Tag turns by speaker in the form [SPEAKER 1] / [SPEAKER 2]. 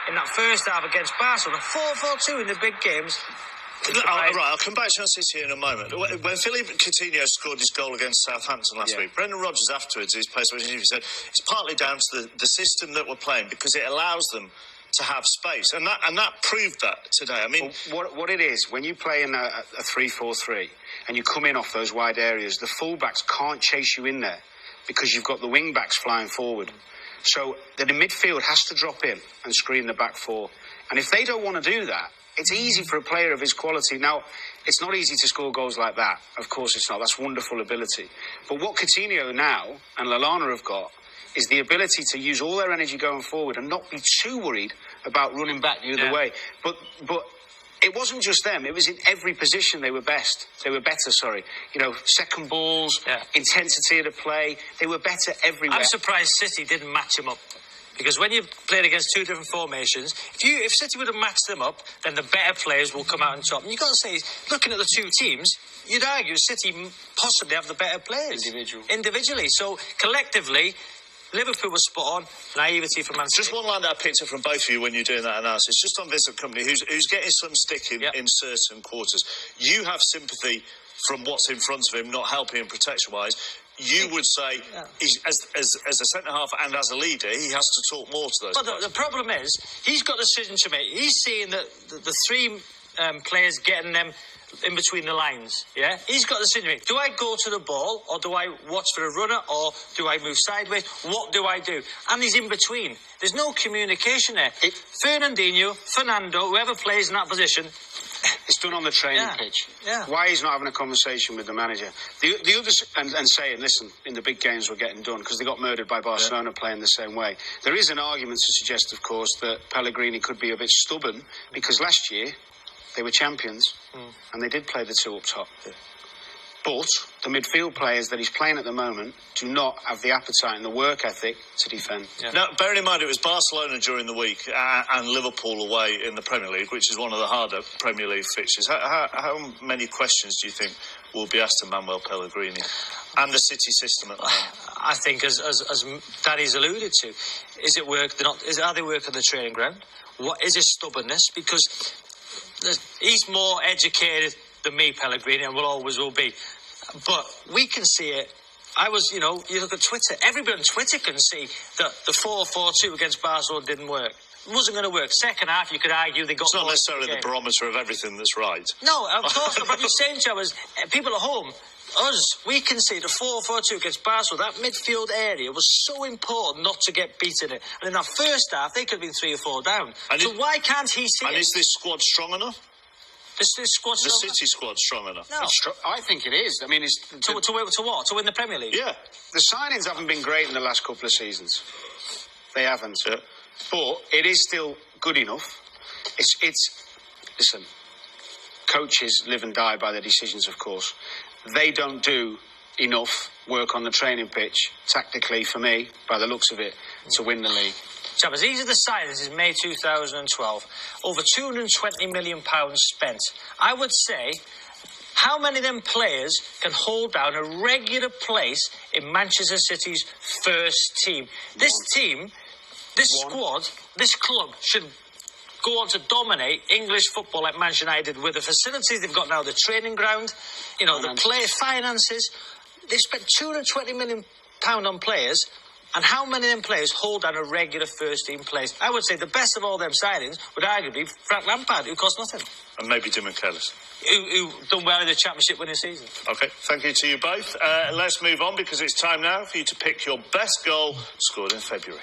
[SPEAKER 1] In that first half against Barcelona, 4-4-2 in the big games.
[SPEAKER 2] I'll come back to Man City in a moment. When Philippe Coutinho scored his goal against Southampton last week, Brendan Rodgers afterwards, his post interview, said it's partly down to the system that we're playing because it allows them to have space, and that proved that today. I mean,
[SPEAKER 3] what it is when you play in a 3-4-3 and you come in off those wide areas, the fullbacks can't chase you in there because you've got the wing backs flying forward. So the midfield has to drop in and screen the back four. And if they don't want to do that, it's easy for a player of his quality. Now, it's not easy to score goals like that. Of course it's not. That's wonderful ability. But what Coutinho now and Lallana have got is the ability to use all their energy going forward and not be too worried about running back the other way. But it wasn't just them. It was in every position they were best. They were better, sorry. You know, second balls, intensity of the play. They were better everywhere.
[SPEAKER 1] I'm surprised City didn't match him up. Because when you played against two different formations, if City would have matched them up, then the better players will come out on top. And you've got to say, looking at the two teams, you'd argue City possibly have the better players. Individually. So, collectively, Liverpool was spot on. Naivety from Man City.
[SPEAKER 2] Just one line that I picked up from both of you when you're doing that analysis, just on Vincent Kompany, who's getting some stick in certain quarters. You have sympathy from what's in front of him, not helping him protection-wise. You would say, he's, as a centre-half and as a leader, he has to talk more to those
[SPEAKER 1] But the problem is, he's got a decision to make. He's seeing that the three players getting them in between the lines, He's got a decision to make. Do I go to the ball, or do I watch for a runner, or do I move sideways? What do I do? And he's in between. There's no communication there. Fernando, whoever plays in that position...
[SPEAKER 3] It's done on the training pitch. Why he's not having a conversation with the manager? The others, and saying, listen, in the big games we're getting done, because they got murdered by Barcelona playing the same way. There is an argument to suggest, of course, that Pellegrini could be a bit stubborn, because last year they were champions, and they did play the two up top. But the midfield players that he's playing at the moment do not have the appetite and the work ethic to defend.
[SPEAKER 2] Now, bearing in mind it was Barcelona during the week and Liverpool away in the Premier League, which is one of the harder Premier League fixtures. How many questions do you think will be asked to Manuel Pellegrini and the City system at the moment?
[SPEAKER 1] I think, as Daddy's alluded to, are they working the training ground? What is his stubbornness? Because he's more educated than me, Pellegrini, and always will be. But we can see it. You look at Twitter. Everybody on Twitter can see that the 4-4-2 against Barcelona didn't work. It wasn't going to work. Second half, you could argue they got...
[SPEAKER 2] It's not necessarily the barometer of everything that's right.
[SPEAKER 1] No, of course not. But you're saying to us, people at home, we can see the 4-4-2 against Barcelona. That midfield area was so important not to get beaten in it. And in that first half, they could have been 3 or 4 down. So why can't he see it?
[SPEAKER 2] And is this squad strong enough?
[SPEAKER 1] The
[SPEAKER 2] City squad strong enough?
[SPEAKER 1] No.
[SPEAKER 3] I think it is. I mean,
[SPEAKER 1] to what? To win the Premier League?
[SPEAKER 2] Yeah.
[SPEAKER 3] The signings haven't been great in the last couple of seasons. They haven't. Yeah. But it is still good enough. Listen, coaches live and die by their decisions, of course. They don't do enough work on the training pitch, tactically, for me, by the looks of it, to win the league.
[SPEAKER 1] Chappers, these are the signings in May 2012. Over £220 million spent. I would say, how many of them players can hold down a regular place in Manchester City's first team? This squad, this club should go on to dominate English football like Manchester United with the facilities they've got now, the training ground, the players' finances. They've spent £220 million on players. And how many of them players hold down a regular first-team place? I would say the best of all them signings would arguably be Frank Lampard, who cost nothing.
[SPEAKER 2] And maybe Dim McKellis.
[SPEAKER 1] Who done well in the Championship winning season.
[SPEAKER 2] OK, thank you to you both. Let's move on, because it's time now for you to pick your best goal scored in February.